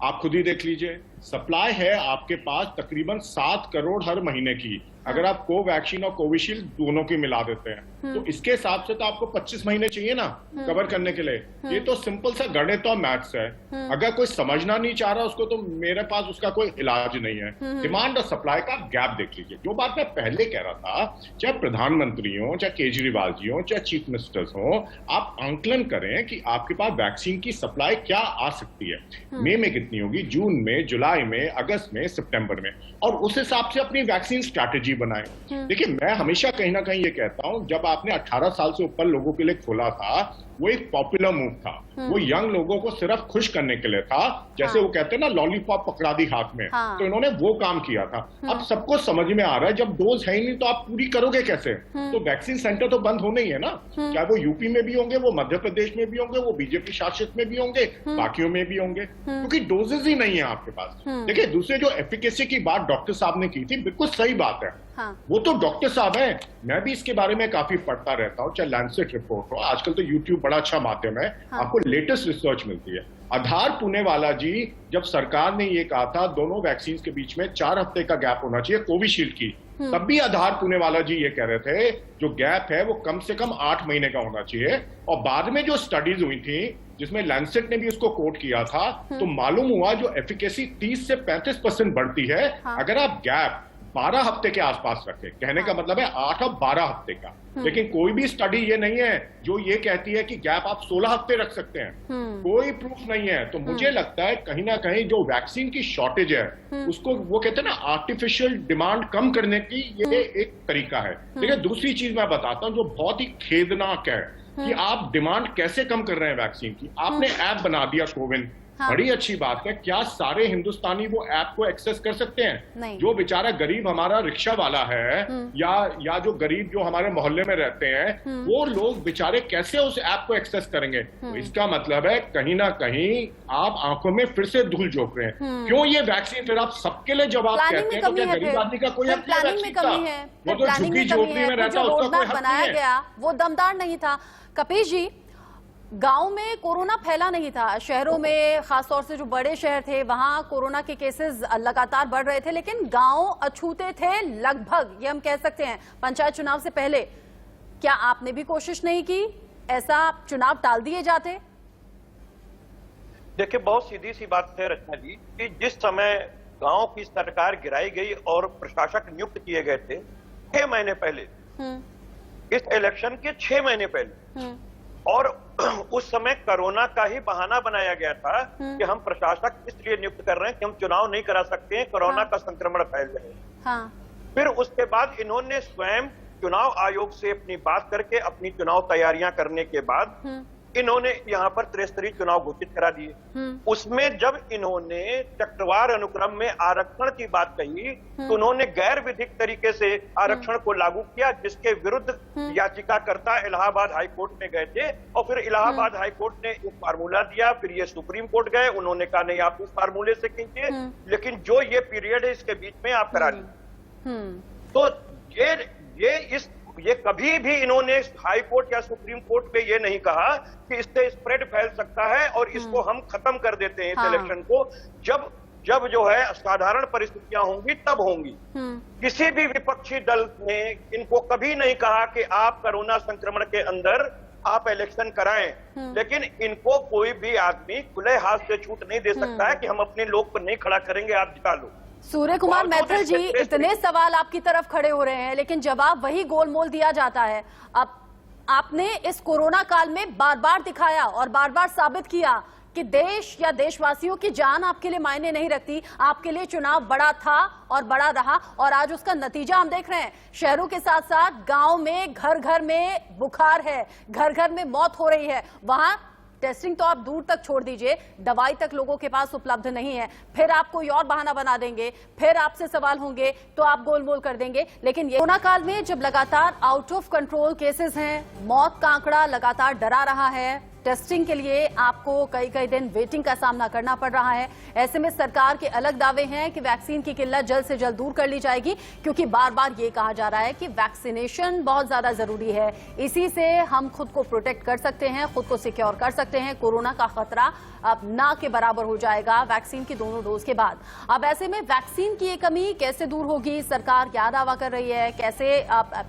आप खुद ही देख लीजिए, सप्लाई है आपके पास तकरीबन 7 करोड़ हर महीने की, अगर आप कोवैक्सीन और कोविशील्ड दोनों की मिला देते हैं तो इसके हिसाब से तो आपको 25 महीने चाहिए ना कवर करने के लिए। ये तो सिंपल सा गणित और मैथ्स है। अगर कोई समझना नहीं चाह रहा उसको, तो मेरे पास उसका कोई इलाज नहीं है। डिमांड और सप्लाई का गैप देख लीजिए। जो बात मैं पहले कह रहा था, चाहे प्रधानमंत्री हो, चाहे केजरीवाल जी हो, चाहे चीफ मिनिस्टर्स हो, आप आंकलन करें कि आपके पास वैक्सीन की सप्लाई क्या आ सकती है। मई में कितनी होगी, जून में, जुलाई में, अगस्त में, सितंबर में, और उस हिसाब से अपनी वैक्सीन स्ट्रैटेजी बनाएं। देखिए, मैं हमेशा कहीं ना कहीं ये कहता हूं, जब आपने 18 साल से ऊपर लोगों के लिए खोला था, वो एक पॉपुलर मूव था। वो यंग लोगों को सिर्फ खुश करने के लिए था। जैसे वो कहते हैं ना, लॉलीपॉप पकड़ा दी हाथ में, तो इन्होंने वो काम किया था। अब सबको समझ में आ रहा है, जब डोज है ही नहीं तो आप पूरी करोगे कैसे? तो वैक्सीन सेंटर तो बंद होने ही है ना, चाहे वो यूपी में भी होंगे, वो मध्य प्रदेश में भी होंगे, वो बीजेपी शासित में भी होंगे, बाकियों में भी होंगे, क्योंकि डोजेज ही नहीं है आपके पास। देखिए, दूसरे जो एफिकेसी की बात डॉक्टर साहब ने की थी, बिल्कुल सही बात है। वो तो डॉक्टर साहब हैं, मैं भी इसके बारे में काफी पढ़ता रहता हूँ, चाहे लैंसेट रिपोर्ट हो, आजकल तो यूट्यूब बड़ा अच्छा माध्यम है, आपको लेटेस्ट रिसर्च मिलती है। आधार पुणेवाला जी, जब सरकार ने ये कहा था दोनों वैक्सीन के बीच में 4 हफ्ते का गैप होना चाहिए कोविशील्ड की, तब भी आधार पुणेवाला जी ये कह रहे थे जो गैप है वो कम से कम 8 महीने का होना चाहिए। और बाद में जो स्टडीज हुई थी, जिसमें लैंसेट ने भी उसको कोट किया था, तो मालूम हुआ जो एफिकेसी 30 से 35% बढ़ती है अगर आप गैप 12 हफ्ते के आसपास रखें। कहने का मतलब है 8 और 12 हफ्ते का। लेकिन कोई भी स्टडी ये नहीं है जो ये कहती है कि गैप आप 16 हफ्ते रख सकते हैं। कोई प्रूफ नहीं है। तो मुझे लगता है कहीं ना कहीं जो वैक्सीन की शॉर्टेज है, उसको वो कहते हैं ना आर्टिफिशियल डिमांड कम करने की ये एक तरीका है। लेकिन दूसरी चीज मैं बताता हूं जो बहुत ही खेदनाक है कि आप डिमांड कैसे कम कर रहे हैं वैक्सीन की। आपने ऐप बना दिया कोविन, बड़ी अच्छी बात है। क्या सारे हिंदुस्तानी वो ऐप को एक्सेस कर सकते हैं? जो बेचारा गरीब हमारा रिक्शा वाला है या जो गरीब जो हमारे मोहल्ले में रहते हैं, वो लोग बेचारे कैसे उस ऐप को एक्सेस करेंगे? तो इसका मतलब है कहीं ना कहीं आप आंखों में फिर से धूल झोंक रहे हैं। क्यों ये वैक्सीन फिर आप सबके लिए जवाब कहते हैं? तो क्या गरीब आदमी का कोई हक नहीं वैक्सीन का? वो तो झुग्गी झोपड़ी में रहता है, उसका कोई हक नहीं है। वो दमदार नहीं था। कपीश जी, गांव में कोरोना फैला नहीं था, शहरों में खासतौर से जो बड़े शहर थे वहां कोरोना के केसेस लगातार बढ़ रहे थे, लेकिन गांव अछूते थे लगभग, ये हम कह सकते हैं पंचायत चुनाव से पहले। क्या आपने भी कोशिश नहीं की, ऐसा चुनाव टाल दिए जाते? देखिए, बहुत सीधी सी बात है रचना जी कि जिस समय गांव की सरकार गिराई गई और प्रशासक नियुक्त किए गए थे 6 महीने पहले, इस इलेक्शन के 6 महीने पहले, और उस समय कोरोना का ही बहाना बनाया गया था कि हम प्रशासक इसलिए नियुक्त कर रहे हैं कि हम चुनाव नहीं करा सकते हैं, कोरोना का संक्रमण फैल रहे हैं। फिर उसके बाद इन्होंने स्वयं चुनाव आयोग से अपनी बात करके अपनी चुनाव तैयारियां करने के बाद इन्होंने यहाँ पर त्रिस्तरीय चुनाव घोषित करा दिए। उसमें जब इन्होंने चक्रवार अनुक्रम में आरक्षण की बात कही तो उन्होंने गैर विधिक तरीके से आरक्षण को लागू किया, जिसके विरुद्ध याचिकाकर्ता इलाहाबाद हाईकोर्ट में गए थे। और फिर इलाहाबाद हाईकोर्ट ने एक फार्मूला दिया, फिर ये सुप्रीम कोर्ट गए, उन्होंने कहा नहीं आप इस फार्मूले से कीजिए, लेकिन जो ये पीरियड है इसके बीच में आप करा लीजिए। तो ये कभी भी इन्होंने हाई कोर्ट या सुप्रीम कोर्ट पे ये नहीं कहा कि इससे स्प्रेड फैल सकता है और इसको हम खत्म कर देते हैं इस इलेक्शन को। जब जो है साधारण परिस्थितियां होंगी तब होंगी। किसी भी विपक्षी दल ने इनको कभी नहीं कहा कि आप कोरोना संक्रमण के अंदर आप इलेक्शन कराएं, लेकिन इनको कोई भी आदमी खुले हाथ से छूट नहीं दे सकता है कि हम अपने लोग को नहीं खड़ा करेंगे, आप जिता लो। सूर्य कुमार मैथिल जी, इतने सवाल आपकी तरफ खड़े हो रहे हैं, लेकिन जवाब वही गोलमोल दिया जाता है। अब आपने इस कोरोना काल में बार बार दिखाया और बार बार साबित किया कि देश या देशवासियों की जान आपके लिए मायने नहीं रखती। आपके लिए चुनाव बड़ा था और बड़ा रहा, और आज उसका नतीजा हम देख रहे हैं। शहरों के साथ साथ गांव में घर घर में बुखार है, घर घर में मौत हो रही है। वहां टेस्टिंग तो आप दूर तक छोड़ दीजिए, दवाई तक लोगों के पास उपलब्ध नहीं है। फिर आप कोई और बहाना बना देंगे, फिर आपसे सवाल होंगे तो आप गोलमोल कर देंगे। लेकिन ये कोरोना काल में जब लगातार आउट ऑफ कंट्रोल केसेस हैं, मौत का आंकड़ा लगातार डरा रहा है, टेस्टिंग के लिए आपको कई कई दिन वेटिंग का सामना करना पड़ रहा है। ऐसे में सरकार के अलग दावे हैं कि वैक्सीन की किल्लत जल्द से जल्द दूर कर ली जाएगी, क्योंकि बार बार ये कहा जा रहा है कि वैक्सीनेशन बहुत ज्यादा जरूरी है, इसी से हम खुद को प्रोटेक्ट कर सकते हैं, खुद को सिक्योर कर सकते हैं। कोरोना का खतरा अब ना के बराबर हो जाएगा वैक्सीन की दोनों डोज के बाद। अब ऐसे में वैक्सीन की ये कमी कैसे दूर होगी, सरकार क्या दावा कर रही है, कैसे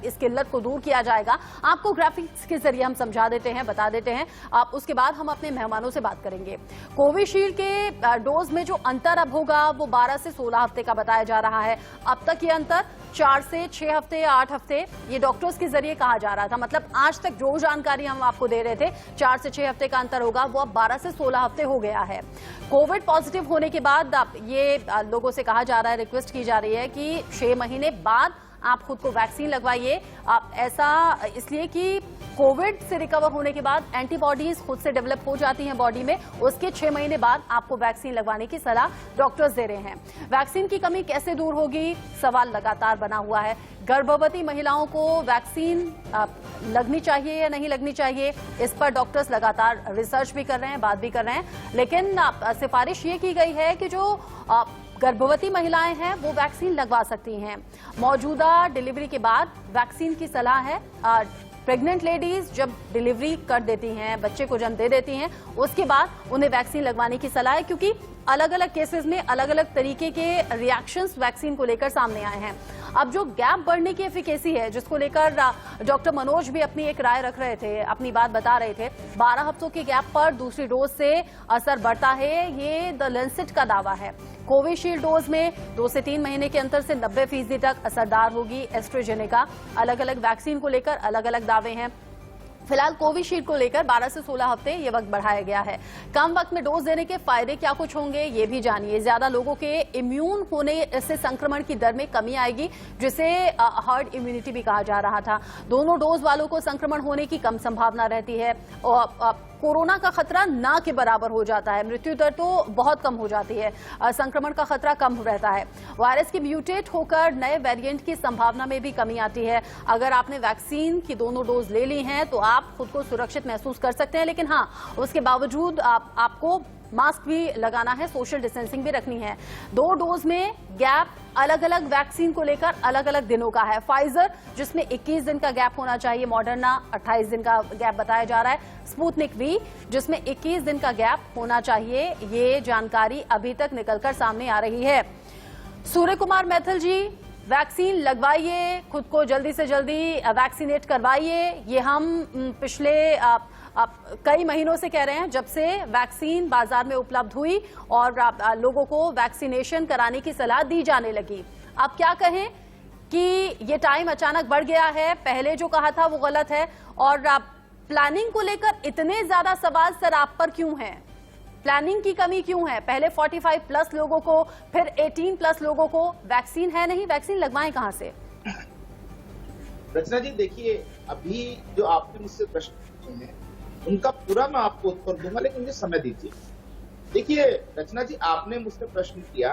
इस किल्लत को दूर किया जाएगा, आपको ग्राफिक्स के जरिए हम समझा देते हैं, बता देते हैं। उसके बाद हम अपने मेहमानों से बात करेंगे। कोविशील्ड के डोज में जो अंतर अब होगा वो 12 से 16 हफ्ते का बताया जा रहा है। अब तक ये अंतर 4 से 6 हफ्ते, 8 हफ्ते ये डॉक्टर्स के जरिए कहा जा रहा था। मतलब आज तक जो जानकारी हम आपको दे रहे थे 4 से 6 हफ्ते का अंतर होगा, वो अब 12 से 16 हफ्ते हो गया है। कोविड पॉजिटिव होने के बाद ये लोगों से कहा जा रहा है, रिक्वेस्ट की जा रही है कि 6 महीने बाद आप खुद को वैक्सीन लगवाइए। आप ऐसा इसलिए कि कोविड से रिकवर होने के बाद एंटीबॉडीज खुद से डेवलप हो जाती हैं बॉडी में, उसके 6 महीने बाद आपको वैक्सीन लगवाने की सलाह डॉक्टर्स दे रहे हैं। वैक्सीन की कमी कैसे दूर होगी, सवाल लगातार बना हुआ है। गर्भवती महिलाओं को वैक्सीन लगनी चाहिए या नहीं लगनी चाहिए, इस पर डॉक्टर्स लगातार रिसर्च भी कर रहे हैं, बात भी कर रहे हैं। लेकिन सिफारिश ये की गई है कि जो गर्भवती महिलाएं हैं वो वैक्सीन लगवा सकती हैं। मौजूदा डिलीवरी के बाद वैक्सीन की सलाह है। प्रेग्नेंट लेडीज जब डिलीवरी कर देती हैं, बच्चे को जन्म दे देती हैं, उसके बाद उन्हें वैक्सीन लगवाने की सलाह है, क्योंकि अलग अलग केसेस में अलग अलग तरीके के रिएक्शंस वैक्सीन को लेकर सामने आए हैं। अब जो गैप बढ़ने की एफिकेसी है, जिसको लेकर डॉक्टर मनोज भी अपनी एक राय रख रहे थे, अपनी बात बता रहे थे, 12 हफ्तों के गैप पर दूसरी डोज से असर बढ़ता है, ये द लैंसेट का दावा है। कोविशील्ड डोज में 2 से 3 महीने के अंतर से 90% तक असरदार होगी एस्ट्राजेनेका। अलग अलग वैक्सीन को लेकर अलग अलग दावे हैं। फिलहाल कोविशील्ड को लेकर 12 से 16 हफ्ते ये वक्त बढ़ाया गया है। कम वक्त में डोज देने के फायदे क्या कुछ होंगे ये भी जानिए। ज्यादा लोगों के इम्यून होने से संक्रमण की दर में कमी आएगी, जिसे हर्ड इम्यूनिटी भी कहा जा रहा था। दोनों डोज वालों को संक्रमण होने की कम संभावना रहती है और कोरोना का खतरा ना के बराबर हो जाता है। मृत्यु दर तो बहुत कम हो जाती है, संक्रमण का खतरा कम रहता है। वायरस की म्यूटेट होकर नए वेरिएंट की संभावना में भी कमी आती है। अगर आपने वैक्सीन की दोनों डोज ले ली हैं तो आप खुद को सुरक्षित महसूस कर सकते हैं, लेकिन हाँ, उसके बावजूद आपको मास्क भी लगाना है, सोशल डिस्टेंसिंग भी रखनी है। 2 डोज में गैप अलग अलग वैक्सीन को लेकर अलग अलग दिनों का है। फाइजर जिसमें 21 दिन का गैप होना चाहिए, मॉडर्ना 28 दिन का गैप बताया जा रहा है, स्पुतनिक वी जिसमें 21 दिन का गैप होना चाहिए। ये जानकारी अभी तक निकलकर सामने आ रही है। सूर्य कुमार मैथिल जी, वैक्सीन लगवाइए, खुद को जल्दी से जल्दी वैक्सीनेट करवाइए। ये हम पिछले कई महीनों से कह रहे हैं, जब से वैक्सीन बाजार में उपलब्ध हुई और लोगों को वैक्सीनेशन कराने की सलाह दी जाने लगी। अब क्या कहें कि ये टाइम अचानक बढ़ गया है, पहले जो कहा था वो गलत है, और प्लानिंग को लेकर इतने ज्यादा सवाल सर आप पर क्यों हैं? प्लानिंग की कमी क्यों है? पहले 45+ लोगों को, फिर 18+ लोगों को वैक्सीन है नहीं, वैक्सीन लगवाएं कहां से? रचना जी देखिए, अभी जो आपने मुझसे प्रश्न पूछे हैं उनका पूरा मैं आपको उत्तर दूंगा, लेकिन मुझे समय दीजिए। देखिए रचना जी, आपने मुझसे प्रश्न किया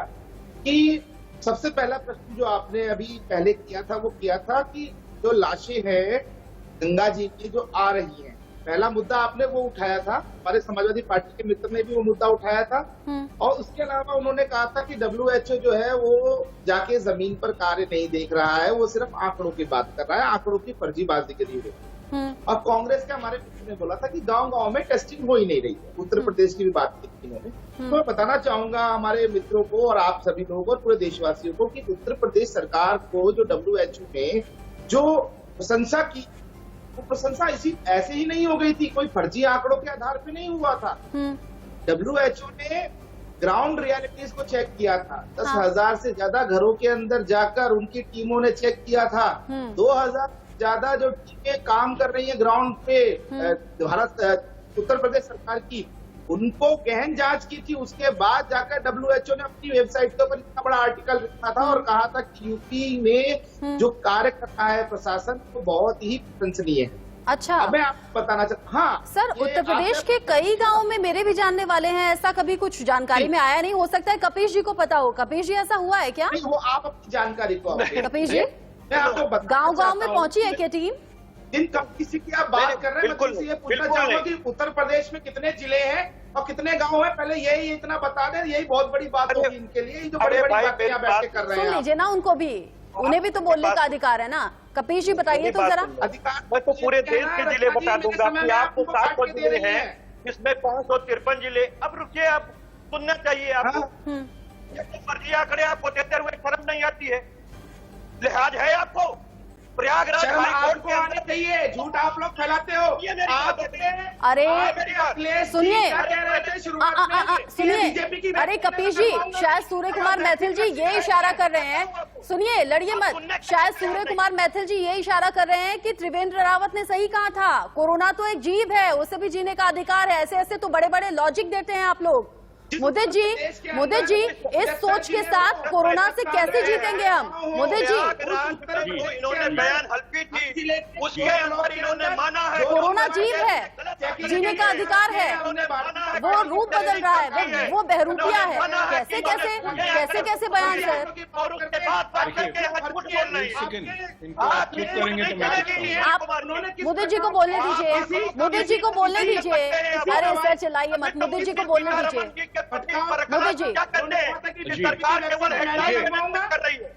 कि सबसे पहला प्रश्न जो आपने अभी पहले किया था वो किया था कि जो लाशें हैं गंगा जी की जो आ रही हैं, पहला मुद्दा आपने वो उठाया था। हमारे समाजवादी पार्टी के मित्र ने भी वो मुद्दा उठाया था, और उसके अलावा उन्होंने कहा था कि WHO जो है वो जाके जमीन पर कार्य नहीं देख रहा है, वो सिर्फ आंकड़ों की बात कर रहा है, आंकड़ों की फर्जीबाजीगिरी हो। और कांग्रेस के हमारे मित्र ने बोला था कि गांव-गांव में टेस्टिंग हो ही नहीं रही है। उत्तर प्रदेश की भी बात की थी इन्होंने। तो मैं बताना चाहूंगा हमारे मित्रों को और आप सभी लोगों को और पूरे देशवासियों को कि उत्तर प्रदेश सरकार को जो WHO ने जो प्रशंसा की, वो प्रशंसा ऐसे ही नहीं हो गई थी, कोई फर्जी आंकड़ों के आधार पे नहीं हुआ था। WHO ने ग्राउंड रियलिटीज को चेक किया था। 10,000 से ज्यादा घरों के अंदर जाकर उनकी टीमों ने चेक किया था। 2,000 ज्यादा जो टीमें काम कर रही है ग्राउंड पे भारत उत्तर प्रदेश सरकार की, उनको गहन जांच की थी। उसके बाद जाकर WHO ने अपनी वेबसाइट के ऊपर इतना बड़ा आर्टिकल लिखा था और कहा था कि यूपी में जो कार्य कर रहा है प्रशासन वो बहुत ही प्रशंसनीय है। अच्छा, अब मैं आपको बताना चाहता हूँ। हाँ सर, उत्तर प्रदेश के कई गांवों में मेरे भी जानने वाले हैं, ऐसा कभी कुछ जानकारी में आया नहीं? हो सकता है कपीश जी को पता हो। कपीश जी, ऐसा हुआ है क्या? नहीं, वो आप अपनी जानकारी को कपीश जी, मैं आपको गांव-गांव में पहुंची है क्या टीम? जिन किसी की आप बात कर रहे हैं, मैं बिल्कुल तुमसे ये पूछना बिल्कुल चाहूंगा नहीं। कि उत्तर प्रदेश में कितने जिले हैं और कितने गांव हैं, पहले यही इतना बता दें, यही बहुत बड़ी बात अरे- होगी इनके लिए, ये जो अरे बड़ी बड़ी भाई, बातें यहाँ मेरी बैठ के बात कर रहे सुन हैं आप। लीजिए ना उनको भी, उन्हें भी तो बोलने का अधिकार है ना। कपीश जी बताइए तो जरा। अधिकार मैं तो पूरे देश के जिले बता दूंगा कि आपको 700 जिले हैं। हैं, जिसमें 553 जिले। अब रुकिए, अब सुनना चाहिए आपको। हम्म, ये तो फर्जी आंकड़े आपको देते हुए शर्म नहीं आती है? लिहाज है आपको? प्रयागराज शर्म हाईकोर्ट आपको के आना अंदर चाहिए, झूठ आप लोग फैलाते हो। ये मेरी बात है। अरे अखिलेश जी सुनिए, क्या कह रहे थे शुरुआत में? सुनिए, बीजेपी की अरे कपीश जी, शायद सूर्य कुमार मैथिल जी ये इशारा कर रहे हैं, सुनिए लड़िए मत, शायद सूर्य कुमार मैथिल जी ये इशारा कर रहे हैं कि त्रिवेंद्र रावत ने सही कहा था, कोरोना तो एक जीव है, उसे भी जीने का अधिकार है। ऐसे ऐसे तो बड़े बड़े लॉजिक देते हैं आप लोग। मुदित जी, इस सोच के साथ कोरोना से कैसे जीतेंगे हम? मुदित जी, प्रयागराज में जो इन्होंने बयान हल्की थी, उसके अंदर इन्होंने माना है कोरोना जीव है, जीने का अधिकार है, वो रूप बदल रहा है, वो बहरूपिया है। कैसे कैसे कैसे कैसे बयान सर? और उसके बाद बात करके आज झूठ बोल रही है। इनको आप चुप करेंगे तो मैं चुप करूंगा। आप मुदित जी को बोलने दीजिए, मुदित जी को बोलने दीजिए। अरे सर चिल्लाइए मत, मुदित जी को बोलने दीजिए। मोदी जी। सरकार केवल हेडलाइन मैनेजमेंट कर रही है,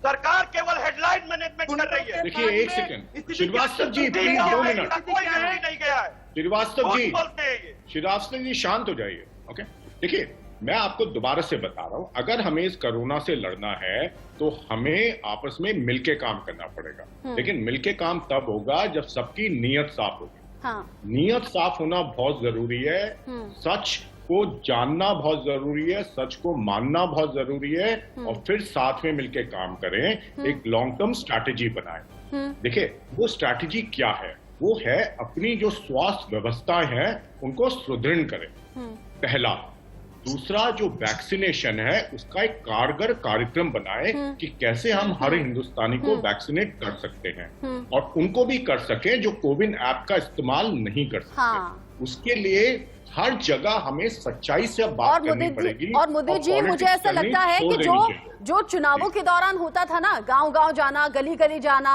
सरकार केवल हेडलाइन मैनेजमेंट कर रही है। देखिए एक second, Shrivastava ji please 2 minute. कोई जरूरी नहीं गया है, श्रीवास्तव जी, झूठ बोलते हैं ये। श्रीवास्तव जी शांत हो जाइए। ओके, देखिए मैं आपको दोबारा से बता रहा हूं, अगर हमें इस कोरोना से लड़ना है तो हमें आपस में मिलके काम करना पड़ेगा। लेकिन मिलके काम तब होगा जब सबकी नीयत साफ होगी। हाँ, नीयत साफ होना बहुत जरूरी है, सच को जानना बहुत जरूरी है, सच को मानना बहुत जरूरी है, और फिर साथ में मिलके काम करें, एक लॉन्ग टर्म स्ट्रैटेजी बनाएं। देखिए वो स्ट्रैटेजी क्या है? वो है अपनी जो स्वास्थ्य व्यवस्थाएं हैं उनको सुदृढ़ करें, पहला। दूसरा, जो वैक्सीनेशन है उसका एक कारगर कार्यक्रम बनाए कि कैसे हम हर हिंदुस्तानी को वैक्सीनेट कर सकते हैं, और उनको भी कर सके जो कोविन ऐप का इस्तेमाल नहीं कर सकते। हाँ। उसके लिए हर जगह हमें सच्चाई से और बात करनी पड़ेगी। और मुदित जी मुझे ऐसा लगता है कि जो चुनावों के दौरान होता था ना, गांव गांव जाना, गली गली जाना,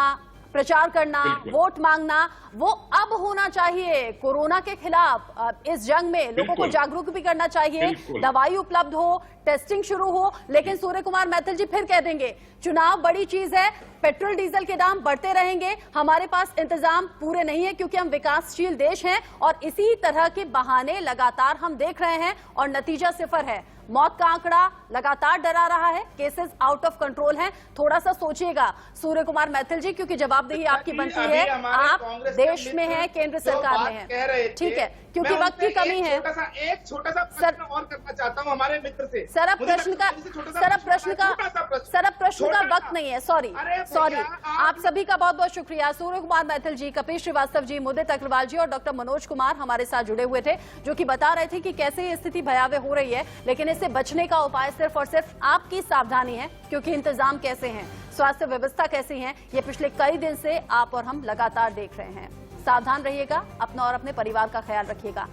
प्रचार करना, वोट मांगना, वो अब होना चाहिए। कोरोना के खिलाफ इस जंग में लोगों को जागरूक भी करना चाहिए, दवाई उपलब्ध हो, टेस्टिंग शुरू हो। लेकिन सूर्य कुमार मैथिल जी फिर कह देंगे चुनाव बड़ी चीज है, पेट्रोल डीजल के दाम बढ़ते रहेंगे, हमारे पास इंतजाम पूरे नहीं है क्योंकि हम विकासशील देश हैं, और इसी तरह के बहाने लगातार हम देख रहे हैं और नतीजा सिफर है। मौत का आंकड़ा लगातार डरा रहा है, केसेस आउट ऑफ कंट्रोल हैं। थोड़ा सा सोचिएगा सूर्य कुमार मैथिल जी, क्योंकि जवाबदेही आपकी बनती है, आप देश में हैं, केंद्र सरकार में हैं, ठीक है, क्योंकि वक्त की कमी है। एक छोटा सा प्रश्न और करना चाहता हूं हमारे मित्र से। सर अब प्रश्न का वक्त नहीं है, सॉरी। आप सभी का बहुत बहुत शुक्रिया। सूर्य कुमार मैथिल जी, कपीश श्रीवास्तव जी, मुदित अग्रवाल जी और डॉक्टर मनोज कुमार हमारे साथ जुड़े हुए थे, जो कि बता रहे थे कि कैसे ये स्थिति भयावह हो रही है। लेकिन इससे बचने का उपाय सिर्फ और सिर्फ आपकी सावधानी है, क्योंकि इंतजाम कैसे हैं, स्वास्थ्य व्यवस्था कैसी है, ये पिछले कई दिन से आप और हम लगातार देख रहे हैं। सावधान रहिएगा, अपना और अपने परिवार का ख्याल रखिएगा।